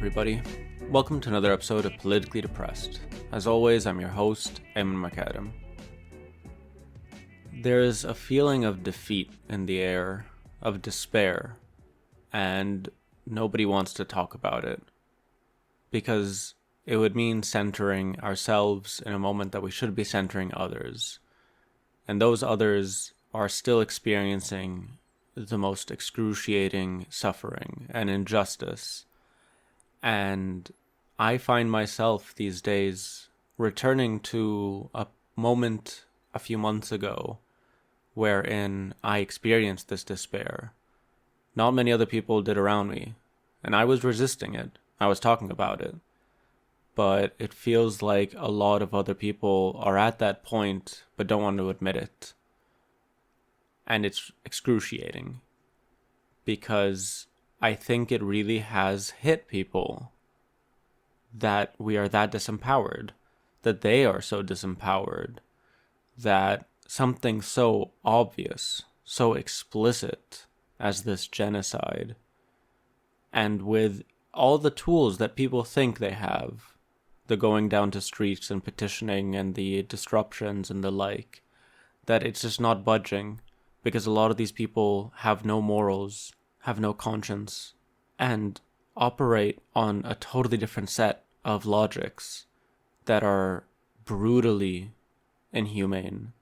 everybody. Welcome to another episode of Politically Depressed. As always, I'm your host, Eamon McAdam. There's a feeling of defeat in the air, of despair, and nobody wants to talk about it. Because it would mean centering ourselves in a moment that we should be centering others. And those others are still experiencing the most excruciating suffering and injustice. And I find myself these days returning to a moment a few months ago wherein I experienced this despair. Not many other people did around me, and I was resisting it. I was talking about it. But it feels like a lot of other people are at that point but don't want to admit it. And it's excruciating because I think it really has hit people that we are that disempowered, that they are so disempowered, that something so obvious, so explicit as this genocide, and with all the tools that people think they have, the going down to streets and petitioning and the disruptions and the like, that it's just not budging. Because a lot of these people have no morals, have no conscience, and operate on a totally different set of logics that are brutally inhumane.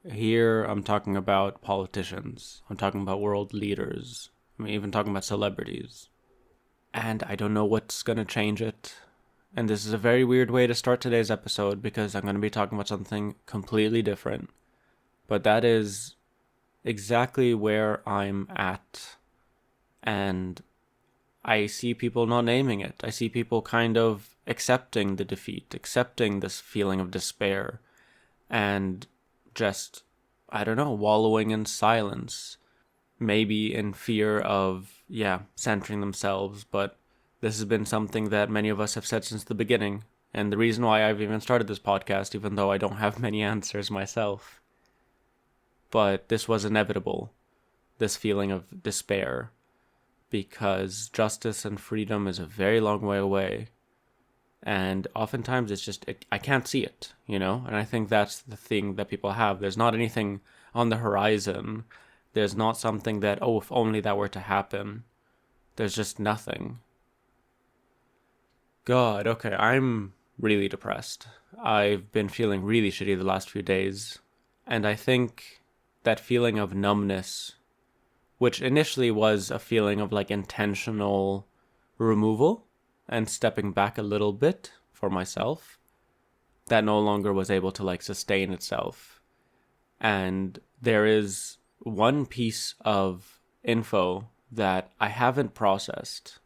Here I'm talking about politicians, I'm talking about world leaders, I'm even talking about celebrities. And I don't know what's going to change it. And this is a very weird way to start today's episode because I'm going to be talking about something completely different. But that is exactly where I'm at, and I see people not naming it. I see people kind of accepting the defeat, accepting this feeling of despair, and just, I don't know, wallowing in silence, maybe in fear of, centering themselves. But this has been something that many of us have said since the beginning, and the reason why I've even started this podcast, even though I don't have many answers myself. But this was inevitable, this feeling of despair, because justice and freedom is a very long way away. And oftentimes it's just, I can't see it, And I think that's the thing that people have. There's not anything on the horizon. There's not something that, if only that were to happen. There's just nothing. God, okay, I'm really depressed. I've been feeling really shitty the last few days. And I think that feeling of numbness, which initially was a feeling of intentional removal and stepping back a little bit for myself, that no longer was able to sustain itself. And there is one piece of info that I haven't processed,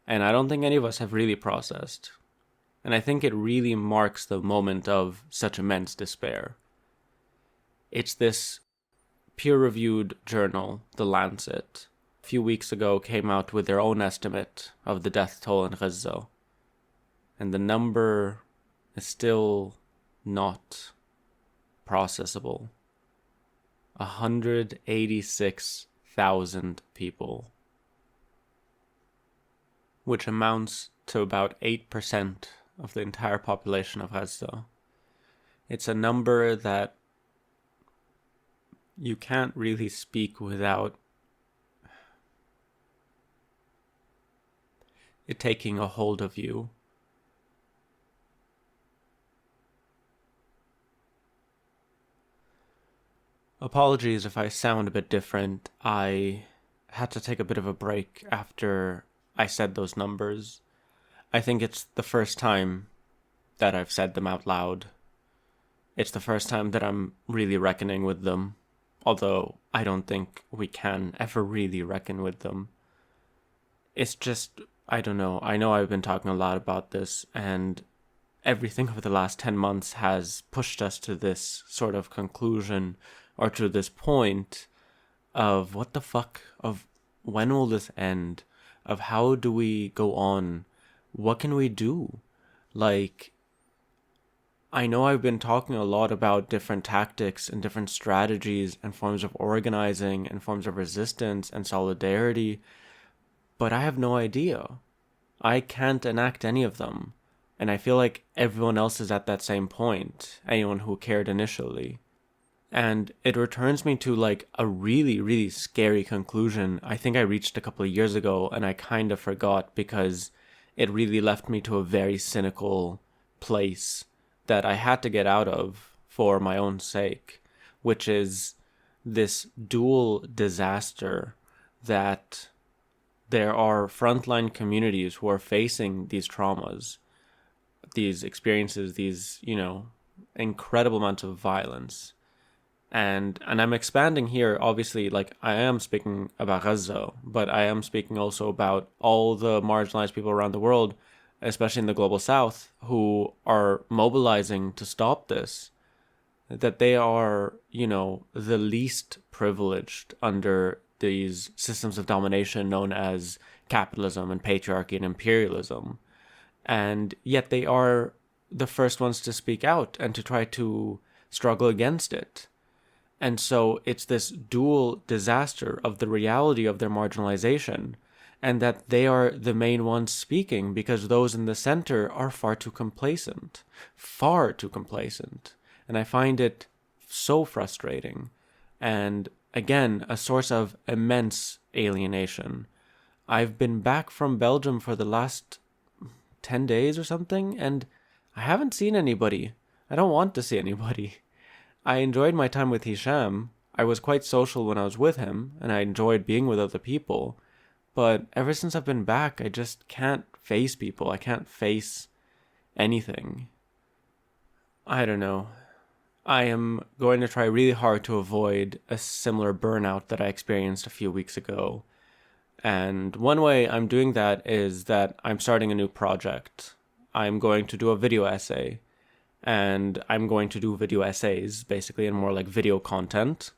and I don't think any of us have really processed. And I think it really marks the moment of such immense despair. It's this peer-reviewed journal, The Lancet, a few weeks ago came out with their own estimate of the death toll in Gaza. And the number is still not processable. 186,000 people. Which amounts to about 8% of the entire population of Gaza. It's a number that you can't really speak without it taking a hold of you. Apologies if I sound a bit different. I had to take a bit of a break after I said those numbers. I think it's the first time that I've said them out loud. It's the first time that I'm really reckoning with them. Although I don't think we can ever really reckon with them. It's just, I don't know. I know I've been talking a lot about this, and everything over the last 10 months has pushed us to this sort of conclusion, or to this point of what the fuck, of when will this end, of how do we go on, what can we do? I know I've been talking a lot about different tactics and different strategies and forms of organizing and forms of resistance and solidarity, but I have no idea. I can't enact any of them. And I feel like everyone else is at that same point, anyone who cared initially. And it returns me to like a really, really scary conclusion I think I reached a couple of years ago, and I kind of forgot because it really left me to a very cynical place that I had to get out of for my own sake, which is this dual disaster that there are frontline communities who are facing these traumas, these experiences, these, incredible amounts of violence. And I'm expanding here, obviously, like I am speaking about Gaza, but I am speaking also about all the marginalized people around the world, especially in the global south, who are mobilizing to stop this. That they are, the least privileged under these systems of domination known as capitalism and patriarchy and imperialism. And yet they are the first ones to speak out and to try to struggle against it. And so it's this dual disaster of the reality of their marginalization, and that they are the main ones speaking because those in the center are far too complacent. And I find it so frustrating. And again, a source of immense alienation. I've been back from Belgium for the last 10 days or something, and I haven't seen anybody. I don't want to see anybody. I enjoyed my time with Hisham. I was quite social when I was with him, and I enjoyed being with other people. But ever since I've been back, I just can't face people. I can't face anything. I don't know. I am going to try really hard to avoid a similar burnout that I experienced a few weeks ago. And one way I'm doing that is that I'm starting a new project. I'm going to do a video essay. And I'm going to do video essays, basically, and more like video content.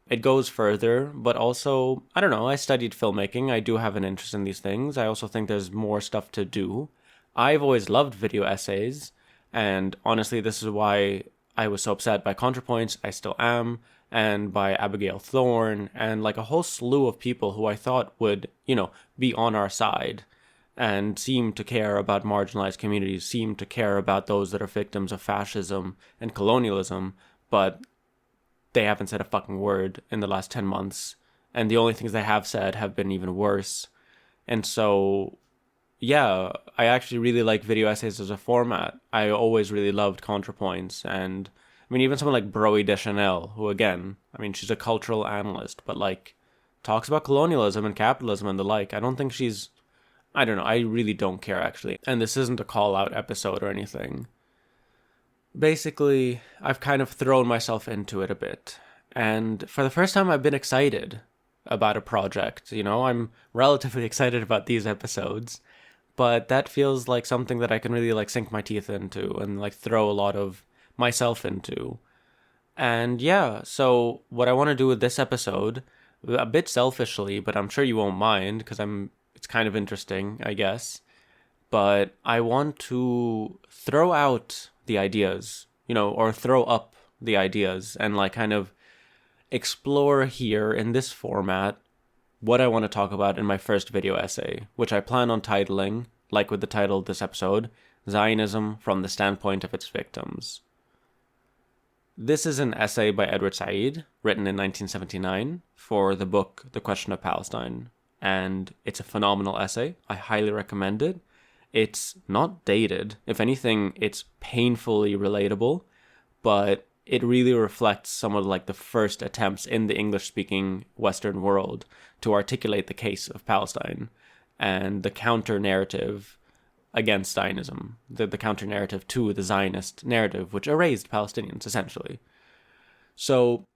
It goes further, but also, I don't know, I studied filmmaking. I do have an interest in these things. I also think there's more stuff to do. I've always loved video essays, and honestly, this is why I was so upset by ContraPoints, I still am, and by Abigail Thorne, and like a whole slew of people who I thought would, be on our side and seem to care about marginalized communities, seem to care about those that are victims of fascism and colonialism, but they haven't said a fucking word in the last 10 months. And the only things they have said have been even worse. And so, yeah, I actually really like video essays as a format. I always really loved ContraPoints. And, even someone like Broe Deschanel, who, again, she's a cultural analyst, but, talks about colonialism and capitalism and the like. I don't think she's... I don't know, I really don't care, actually. And this isn't a call-out episode or anything. Basically, I've kind of thrown myself into it a bit. And for the first time, I've been excited about a project. I'm relatively excited about these episodes. But that feels like something that I can really, sink my teeth into and, throw a lot of myself into. And yeah, so what I want to do with this episode, a bit selfishly, but I'm sure you won't mind, because it's kind of interesting, I guess. But I want to throw out the ideas, or throw up the ideas and kind of explore here in this format what I want to talk about in my first video essay, which I plan on titling, like with the title of this episode, Zionism from the Standpoint of Its Victims. This is an essay by Edward Said, written in 1979 for the book The Question of Palestine. And it's a phenomenal essay. I highly recommend it. It's not dated. If anything, it's painfully relatable, but it really reflects some of the first attempts in the English-speaking Western world to articulate the case of Palestine and the counter-narrative against Zionism, the counter-narrative to the Zionist narrative, which erased Palestinians, essentially. So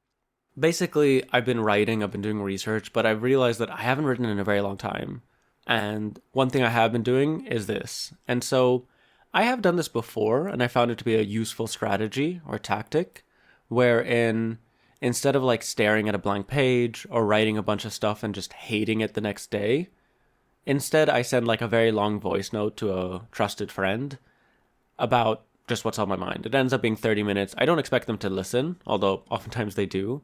basically, I've been doing research, but I've realized that I haven't written in a very long time. And one thing I have been doing is this. And so I have done this before, and I found it to be a useful strategy or tactic, wherein instead of staring at a blank page or writing a bunch of stuff and just hating it the next day, instead I send a very long voice note to a trusted friend about just what's on my mind. It ends up being 30 minutes. I don't expect them to listen, although oftentimes they do.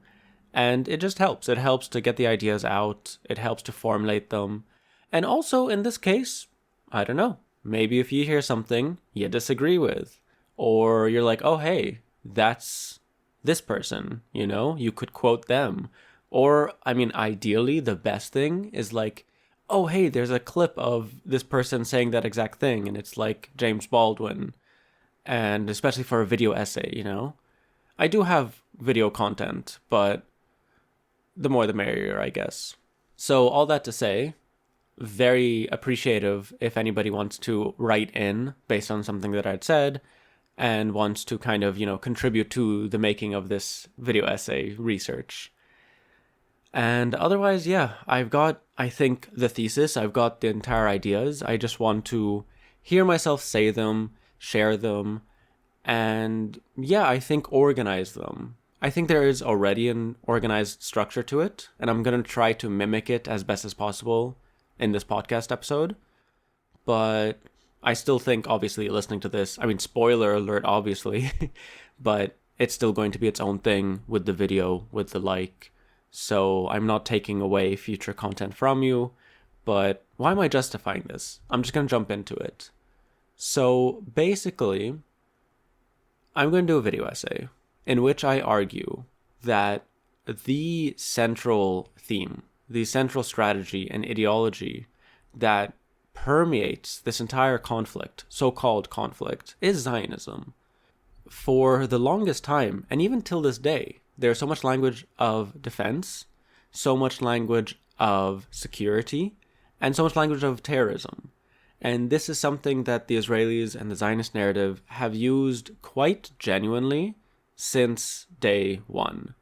And it just helps. It helps to get the ideas out. It helps to formulate them. And also, in this case, I don't know, maybe if you hear something you disagree with, or you're like, oh, hey, that's this person, you could quote them. Or, I mean, ideally, the best thing is like, oh, hey, there's a clip of this person saying that exact thing, and it's like James Baldwin, and especially for a video essay. I do have video content, but the more the merrier, I guess. So, all that to say, very appreciative if anybody wants to write in based on something that I'd said and wants to kind of, contribute to the making of this video essay research. And otherwise, yeah, I've got, I think, the thesis, I've got the entire ideas. I just want to hear myself say them, share them, and yeah, I think organize them. I think there is already an organized structure to it, and I'm going to try to mimic it as best as possible in this podcast episode. But I still think, obviously, listening to this, I mean, spoiler alert, obviously, but it's still going to be its own thing with the video, with the like. So I'm not taking away future content from you, but why am I justifying this? I'm just going to jump into it. So basically, I'm going to do a video essay in which I argue that the central theme, the central strategy and ideology that permeates this entire conflict, so-called conflict, is Zionism. For the longest time, and even till this day, there's so much language of defense, so much language of security, and so much language of terrorism. And this is something that the Israelis and the Zionist narrative have used quite genuinely since day one.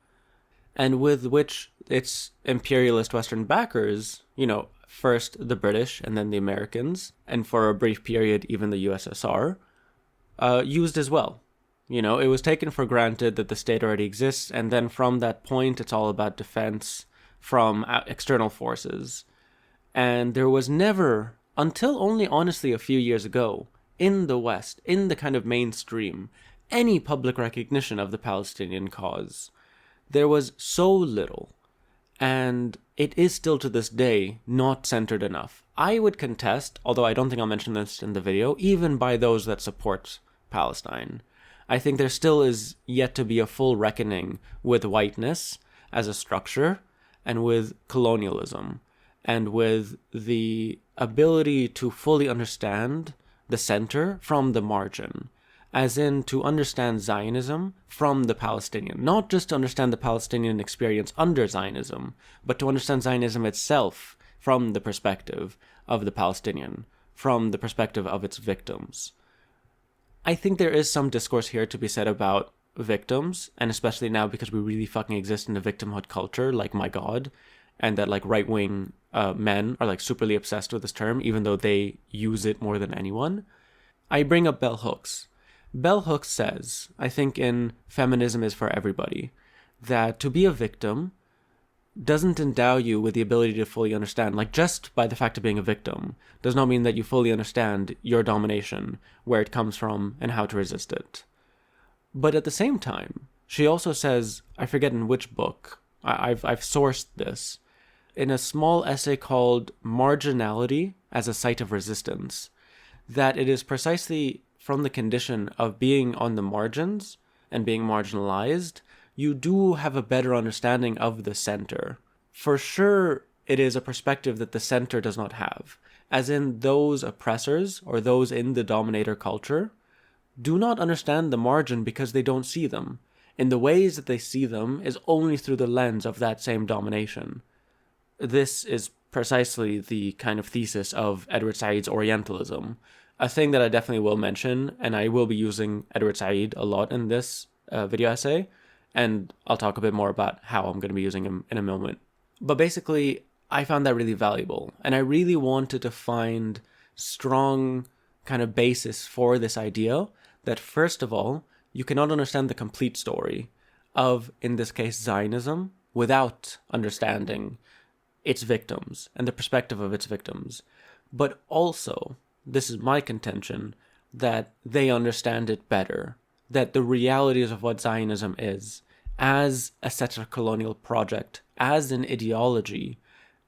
And with which its imperialist Western backers, first the British and then the Americans, and for a brief period even the USSR, used as well. It was taken for granted that the state already exists, and then from that point, it's all about defense from external forces. And there was never, until only honestly a few years ago, in the West, in the kind of mainstream, any public recognition of the Palestinian cause. There was so little, and it is still to this day not centered enough. I would contest, although I don't think I'll mention this in the video, even by those that support Palestine. I think there still is yet to be a full reckoning with whiteness as a structure, and with colonialism, and with the ability to fully understand the center from the margin, as in to understand Zionism from the Palestinian, not just to understand the Palestinian experience under Zionism, but to understand Zionism itself from the perspective of the Palestinian, from the perspective of its victims. I think there is some discourse here to be said about victims, and especially now because we really fucking exist in a victimhood culture, like, my God, and that, like, right-wing men are, like, superly obsessed with this term, even though they use it more than anyone. I bring up Bell Hooks. Bell Hooks says, I think in Feminism is for Everybody, that to be a victim doesn't endow you with the ability to fully understand. Like, just by the fact of being a victim does not mean that you fully understand your domination, where it comes from, and how to resist it. But at the same time, she also says, I forget in which book, I've sourced this, in a small essay called Marginality as a Site of Resistance, that it is precisely from the condition of being on the margins and being marginalized, you do have a better understanding of the center. For sure, it is a perspective that the center does not have, as in those oppressors or those in the dominator culture do not understand the margin because they don't see them. In the ways that they see them is only through the lens of that same domination. This is precisely the kind of thesis of Edward Said's Orientalism, a thing that I definitely will mention, and I will be using Edward Said a lot in this video essay, and I'll talk a bit more about how I'm going to be using him in a moment. But basically, I found that really valuable, and I really wanted to find strong kind of basis for this idea that, first of all, you cannot understand the complete story of, in this case, Zionism, without understanding its victims and the perspective of its victims. But also, this is my contention, that they understand it better, that the realities of what Zionism is, as a settler colonial project, as an ideology,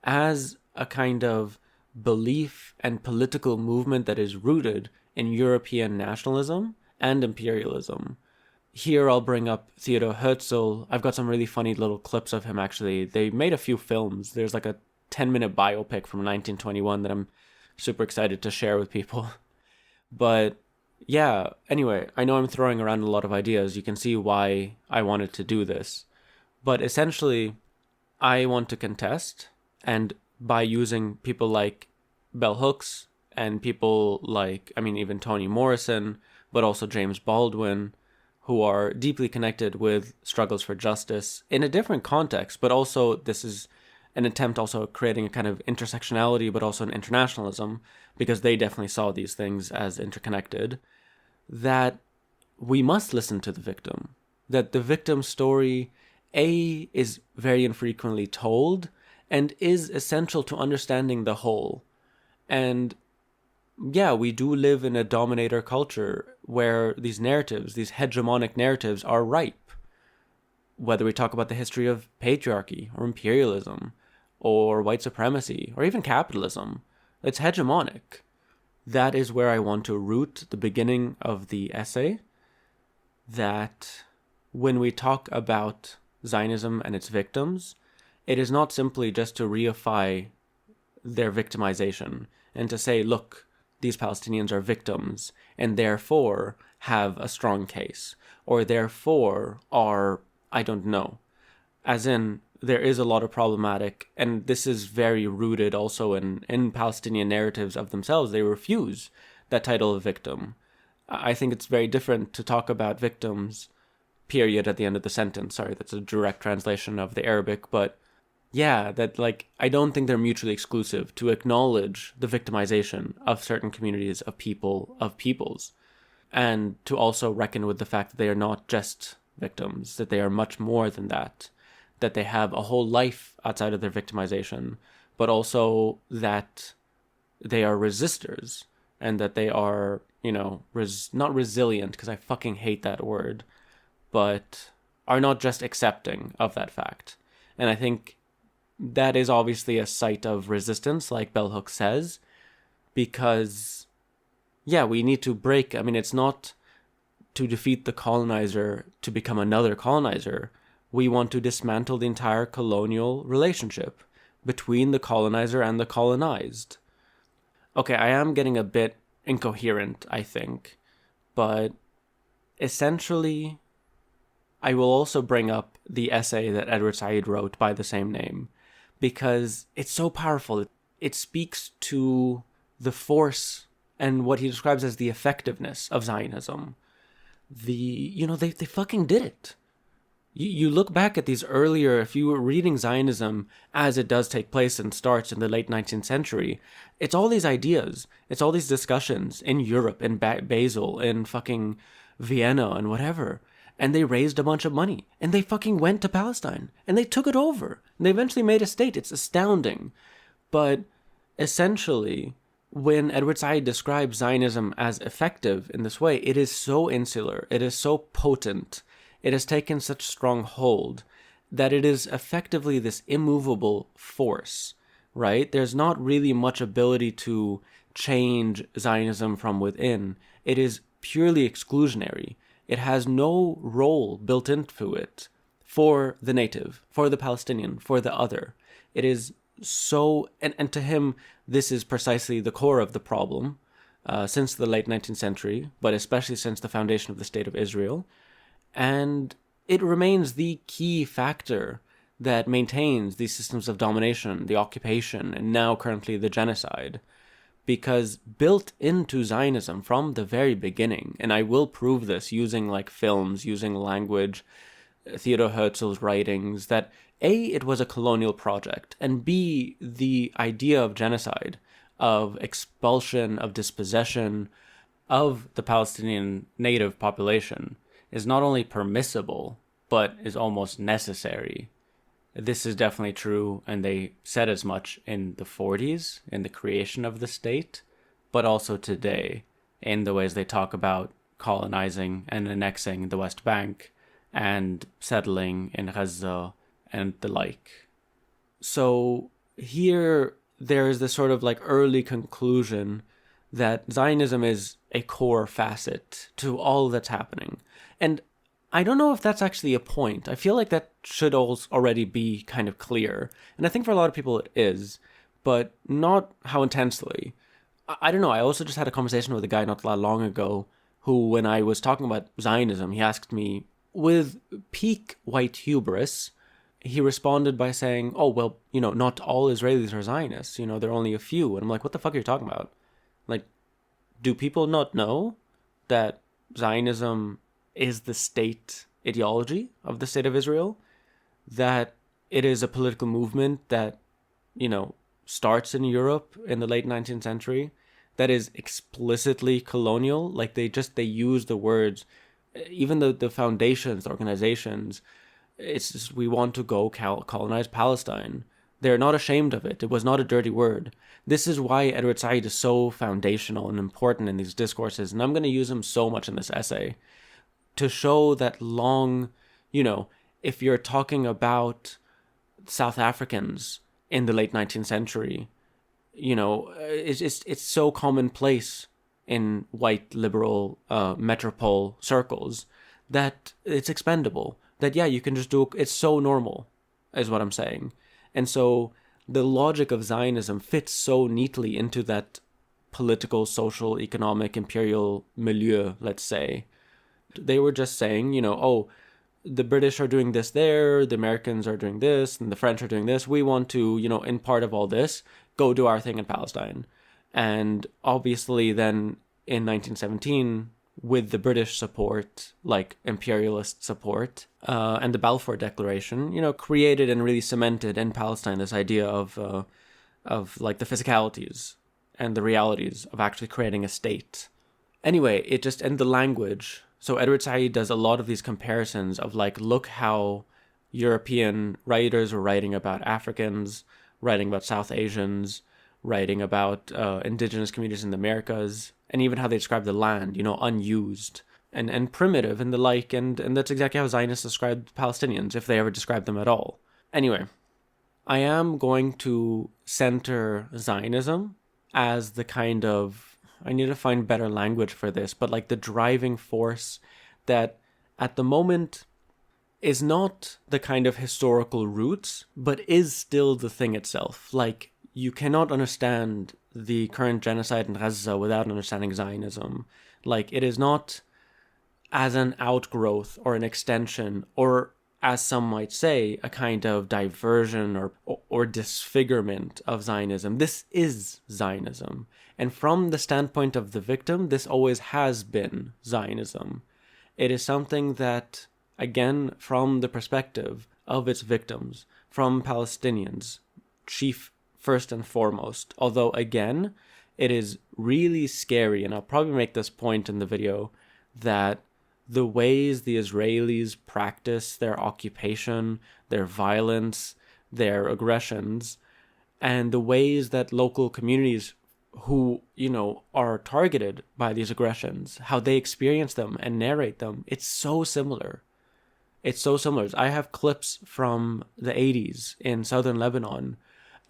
as a kind of belief and political movement that is rooted in European nationalism and imperialism. Here I'll bring up Theodor Herzl. I've got some really funny little clips of him, actually. They made a few films. There's like a 10-minute biopic from 1921 that I'm super excited to share with people. But yeah, anyway, I know I'm throwing around a lot of ideas. You can see why I wanted to do this. But essentially, I want to contest, and by using people like Bell Hooks and people like, even Toni Morrison, but also James Baldwin, who are deeply connected with struggles for justice in a different context, but also this is an attempt also at creating a kind of intersectionality, but also an internationalism, because they definitely saw these things as interconnected, that we must listen to the victim. That the victim's story, A, is very infrequently told, and is essential to understanding the whole. And yeah, we do live in a dominator culture where these narratives, these hegemonic narratives, are ripe. Whether we talk about the history of patriarchy or imperialism or white supremacy or even capitalism, it's hegemonic. That is where I want to root the beginning of the essay, that when we talk about Zionism and its victims, it is not simply just to reify their victimization and to say, look, these Palestinians are victims and therefore have a strong case, or therefore are, I don't know. As in, there is a lot of problematic, and this is very rooted also in Palestinian narratives of themselves. They refuse that title of victim. I think it's very different to talk about victims, period, at the end of the sentence. Sorry, that's a direct translation of the Arabic, but yeah, that I don't think they're mutually exclusive to acknowledge the victimization of certain communities of people, of peoples, and to also reckon with the fact that they are not just victims, that they are much more than that they have a whole life outside of their victimization, but also that they are resistors and that they are, not resilient, because I fucking hate that word, but are not just accepting of that fact. And I think that is obviously a site of resistance, like Bell Hooks says, because, yeah, we need to break. It's not to defeat the colonizer to become another colonizer. We want to dismantle the entire colonial relationship between the colonizer and the colonized. Okay, I am getting a bit incoherent, I think, but essentially, I will also bring up the essay that Edward Said wrote by the same name, because it's so powerful. It speaks to the force and what he describes as the effectiveness of Zionism. They fucking did it. You look back at these earlier, if you were reading Zionism as it does take place and starts in the late 19th century, it's all these ideas, it's all these discussions in Europe, in Basel, in fucking Vienna and whatever. And they raised a bunch of money, and they fucking went to Palestine, and they took it over, and they eventually made a state. It's astounding. But essentially, when Edward Said describes Zionism as effective in this way, it is so insular, it is so potent, it has taken such strong hold that it is effectively this immovable force, right? There's not really much ability to change Zionism from within. It is purely exclusionary. It has no role built into it for the native, for the Palestinian, for the other. It is so, and to him, this is precisely the core of the problem since the late 19th century, but especially since the foundation of the State of Israel. And it remains the key factor that maintains these systems of domination, the occupation, and now currently the genocide. Because built into Zionism from the very beginning, and I will prove this using films, using language, Theodor Herzl's writings, that A, it was a colonial project, and B, the idea of genocide, of expulsion, of dispossession of the Palestinian native population is not only permissible, but is almost necessary. This is definitely true, and they said as much in the 40s, in the creation of the state, but also today, in the ways they talk about colonizing and annexing the West Bank and settling in Gaza and the like. So here, there is this sort of like early conclusion that Zionism is a core facet to all that's happening. And I don't know if that's actually a point. I feel like that should already be kind of clear. And I think for a lot of people it is, but not how intensely. I don't know. I also just had a conversation with a guy not that long ago who, when I was talking about Zionism, he asked me, with peak white hubris, he responded by saying, oh, well, not all Israelis are Zionists. There are only a few. And I'm like, what the fuck are you talking about? Like, do people not know that Zionism is the state ideology of the state of Israel? That it is a political movement that, starts in Europe in the late 19th century, that is explicitly colonial. Like, they use the words, even the foundations, the organizations, it's just, we want to go colonize Palestine. They're not ashamed of it. It was not a dirty word. This is why Edward Said is so foundational and important in these discourses, and I'm going to use him so much in this essay to show that if you're talking about South Africans in the late 19th century, it's so commonplace in white liberal metropole circles that it's expendable. That, yeah, you can just do it. It's so normal, is what I'm saying. And so the logic of Zionism fits so neatly into that political, social, economic, imperial milieu, let's say. They were just saying, the British are doing this there, the Americans are doing this, and the French are doing this. We want to, in part of all this, go do our thing in Palestine. And obviously then in 1917, with the British support, like imperialist support, and the Balfour Declaration, created and really cemented in Palestine this idea of like the physicalities and the realities of actually creating a state. Anyway, and the language. So Edward Said does a lot of these comparisons of like, look how European writers were writing about Africans, writing about South Asians, writing about indigenous communities in the Americas, and even how they describe the land, unused and primitive and the like. And that's exactly how Zionists described Palestinians, if they ever described them at all. Anyway, I am going to center Zionism as the kind of, I need to find better language for this, but like the driving force that at the moment is not the kind of historical roots, but is still the thing itself. Like, you cannot understand the current genocide in Gaza without understanding Zionism. Like, it is not as an outgrowth or an extension, or as some might say, a kind of diversion or disfigurement of Zionism. This is Zionism. And from the standpoint of the victim, this always has been Zionism. It is something that, again, from the perspective of its victims, from Palestinians, first and foremost, although again, it is really scary, and I'll probably make this point in the video, that the ways the Israelis practice their occupation, their violence, their aggressions, and the ways that local communities who, are targeted by these aggressions, how they experience them and narrate them, it's so similar. It's so similar. I have clips from the 80s in southern Lebanon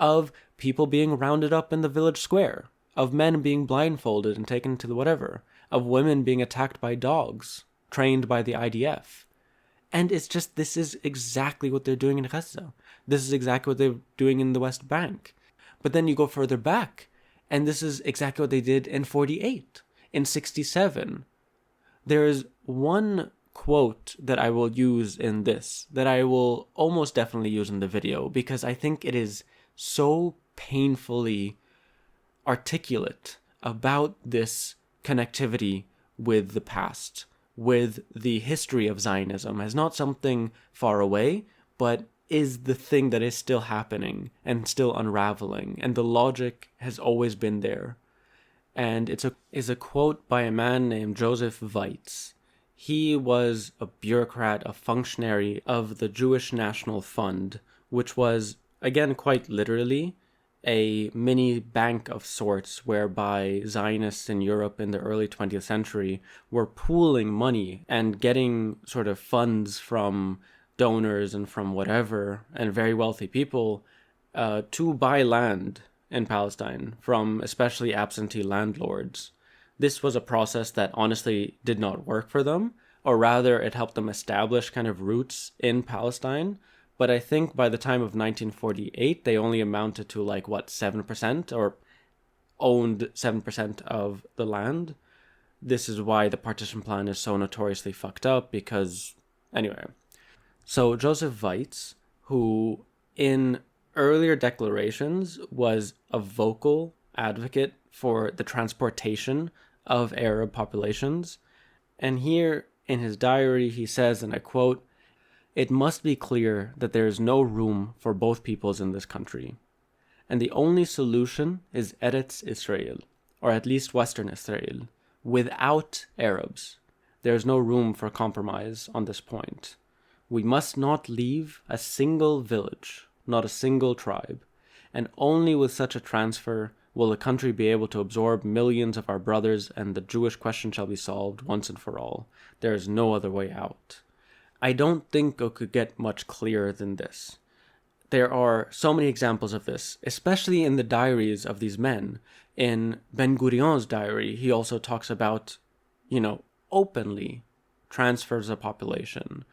of people being rounded up in the village square, of men being blindfolded and taken to the whatever, of women being attacked by dogs trained by the IDF. And it's just, this is exactly what they're doing in Gaza. This is exactly what they're doing in the West Bank. But then you go further back, and this is exactly what they did in 48, in 67. There is one quote that I will use in this, that I will almost definitely use in the video, because I think it is so painfully articulate about this connectivity with the past, with the history of Zionism as not something far away, but is the thing that is still happening and still unraveling, and the logic has always been there. And it's a quote by a man named Joseph Weitz. He was a bureaucrat, a functionary of the Jewish National Fund, which was, again, quite literally, a mini bank of sorts whereby Zionists in Europe in the early 20th century were pooling money and getting sort of funds from donors and from whatever, and very wealthy people, to buy land in Palestine from especially absentee landlords. This was a process that honestly did not work for them, or rather, it helped them establish kind of roots in Palestine. But I think by the time of 1948, they only amounted to 7%, or owned 7% of the land. This is why the partition plan is so notoriously fucked up, because, anyway. So Joseph Weitz, who in earlier declarations was a vocal advocate for the transportation of Arab populations, and here in his diary he says, and I quote, "It must be clear that there is no room for both peoples in this country, and the only solution is Eretz Israel, or at least Western Israel, without Arabs. There is no room for compromise on this point. We must not leave a single village, not a single tribe, and only with such a transfer will the country be able to absorb millions of our brothers, and the Jewish question shall be solved once and for all. There is no other way out." I don't think it could get much clearer than this. There are so many examples of this, especially in the diaries of these men. In Ben Gurion's diary, he also talks about, openly transfers of population.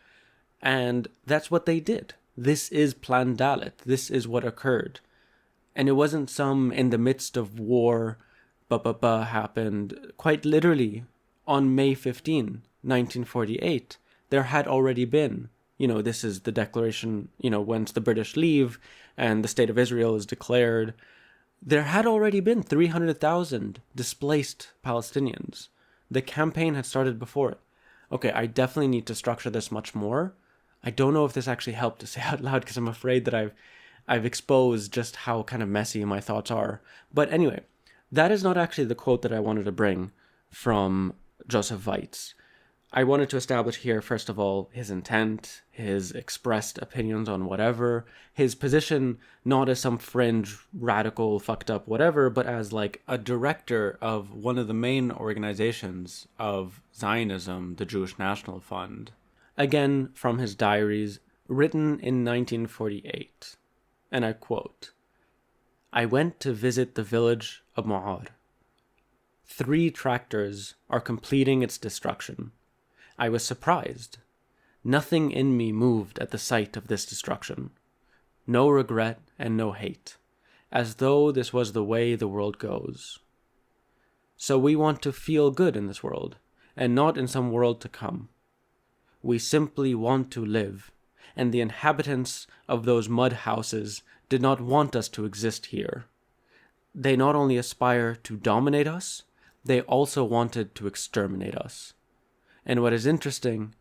And that's what they did. This is Plan Dalet. This is what occurred. And it wasn't some in the midst of war, happened. Quite literally, on May 15, 1948, there had already been, this is the declaration, once the British leave and the State of Israel is declared, there had already been 300,000 displaced Palestinians. The campaign had started before it. Okay, I definitely need to structure this much more. I don't know if this actually helped to say out loud, because I'm afraid that I've exposed just how kind of messy my thoughts are. But anyway, that is not actually the quote that I wanted to bring from Joseph Weitz. I wanted to establish here, first of all, his intent, his expressed opinions on whatever, his position not as some fringe, radical, fucked up whatever, but as a director of one of the main organizations of Zionism, the Jewish National Fund. Again, from his diaries, written in 1948, and I quote, "I went to visit the village of Mu'ar. 3 tractors are completing its destruction. I was surprised. Nothing in me moved at the sight of this destruction. No regret and no hate, as though this was the way the world goes. So we want to feel good in this world, and not in some world to come. We simply want to live, and the inhabitants of those mud houses did not want us to exist here. They not only aspire to dominate us, they also wanted to exterminate us. And what is interesting,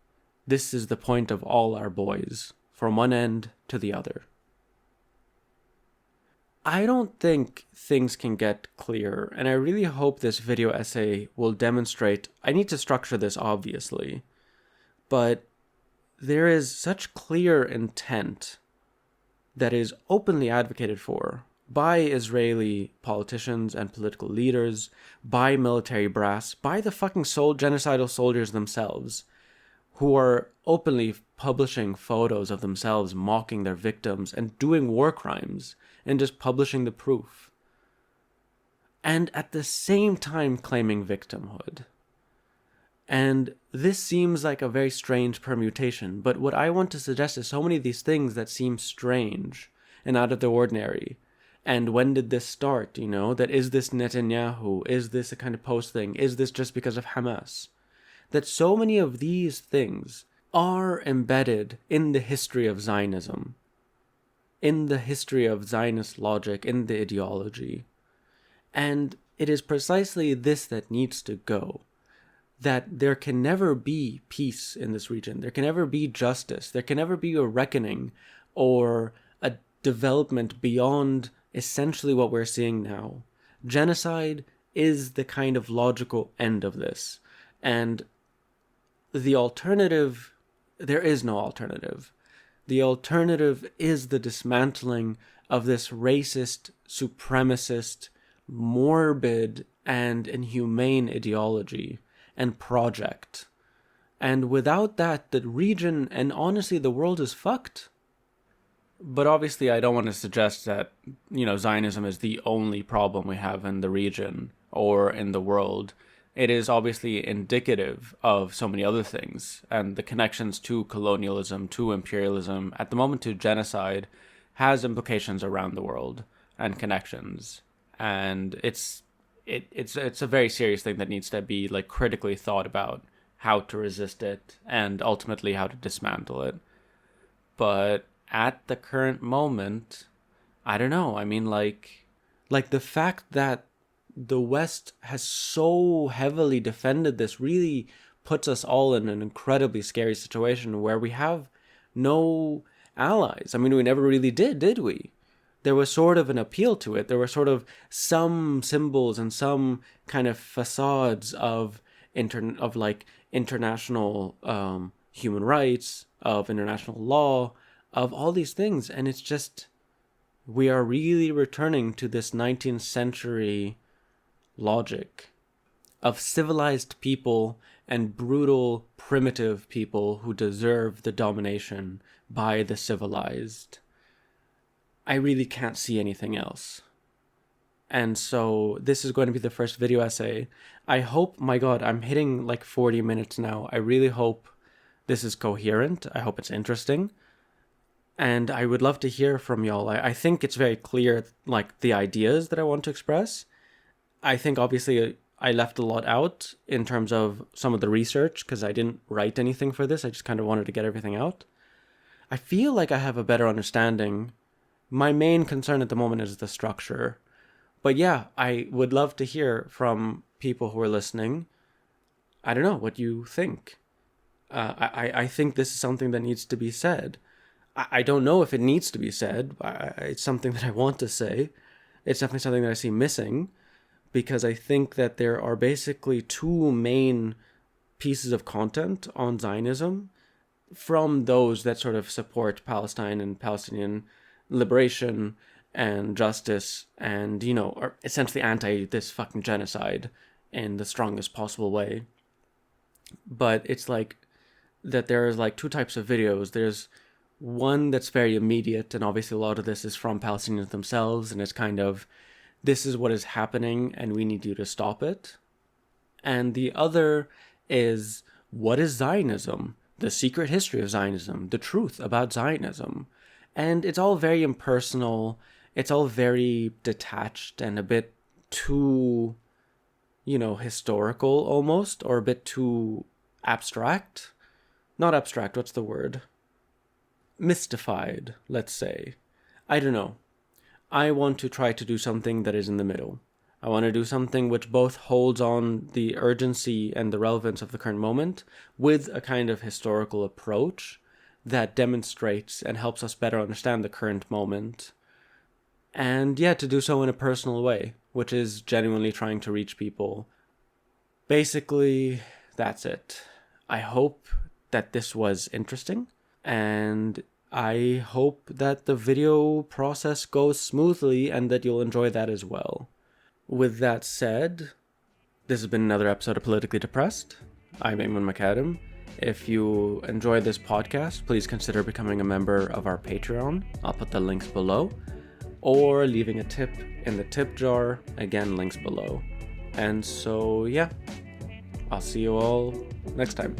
this is the point of all our boys, from one end to the other." I don't think things can get clearer, and I really hope this video essay will demonstrate. I need to structure this, obviously, but there is such clear intent that is openly advocated for by Israeli politicians and political leaders, by military brass, by the fucking genocidal soldiers themselves, who are openly publishing photos of themselves mocking their victims and doing war crimes and just publishing the proof. And at the same time claiming victimhood. And this seems like a very strange permutation, but what I want to suggest is so many of these things that seem strange and out of the ordinary. And when did this start, that is this Netanyahu? Is this a kind of post thing? Is this just because of Hamas? That so many of these things are embedded in the history of Zionism, in the history of Zionist logic, in the ideology. And it is precisely this that needs to go. That there can never be peace in this region. There can never be justice. There can never be a reckoning or a development beyond essentially what we're seeing now. Genocide is the kind of logical end of this. And the alternative, there is no alternative. The alternative is the dismantling of this racist, supremacist, morbid, and inhumane ideology and project. And without that, the region and honestly the world is fucked. But obviously, I don't want to suggest that, Zionism is the only problem we have in the region or in the world. It is obviously indicative of so many other things, and the connections to colonialism, to imperialism, at the moment to genocide, has implications around the world and connections. And it's a very serious thing that needs to be like critically thought about how to resist it and ultimately how to dismantle it. But at the current moment, I don't know. I mean, like the fact that the West has so heavily defended this really puts us all in an incredibly scary situation where we have no allies. I mean, we never really did we? There was sort of an appeal to it. There were sort of some symbols and some kind of facades of international human rights, of international law, of all these things, and it's just we are really returning to this 19th century logic of civilized people and brutal, primitive people who deserve the domination by the civilized. I really can't see anything else. And so this is going to be the first video essay. I hope, my God, I'm hitting like 40 minutes now. I really hope this is coherent. I hope it's interesting. And I would love to hear from y'all. I think it's very clear, like, the ideas that I want to express. I think, obviously, I left a lot out in terms of some of the research, because I didn't write anything for this. I just kind of wanted to get everything out. I feel like I have a better understanding. My main concern at the moment is the structure. But yeah, I would love to hear from people who are listening. I don't know what you think. I think this is something that needs to be said. I don't know if it needs to be said. It's something that I want to say. It's definitely something that I see missing, because I think that there are basically two main pieces of content on Zionism from those that sort of support Palestine and Palestinian liberation and justice and, are essentially anti this fucking genocide in the strongest possible way. But it's like that there's like two types of videos. There's one that's very immediate, and obviously a lot of this is from Palestinians themselves, and it's kind of, this is what is happening and we need you to stop it. And the other is, what is Zionism? The secret history of Zionism, the truth about Zionism. And it's all very impersonal, it's all very detached and a bit too, historical almost, or a bit too abstract. Not abstract, what's the word? Mystified, let's say. I don't know. I want to try to do something that is in the middle. I want to do something which both holds on the urgency and the relevance of the current moment with a kind of historical approach that demonstrates and helps us better understand the current moment. And yeah, to do so in a personal way, which is genuinely trying to reach people. Basically, that's it. I hope that this was interesting, and I hope that the video process goes smoothly and that you'll enjoy that as well. With that said, this has been another episode of Politically Depressed. I'm Eamon McAdam. If you enjoy this podcast, please consider becoming a member of our Patreon. I'll put the links below. Or leaving a tip in the tip jar. Again, links below. And so, yeah, I'll see you all next time.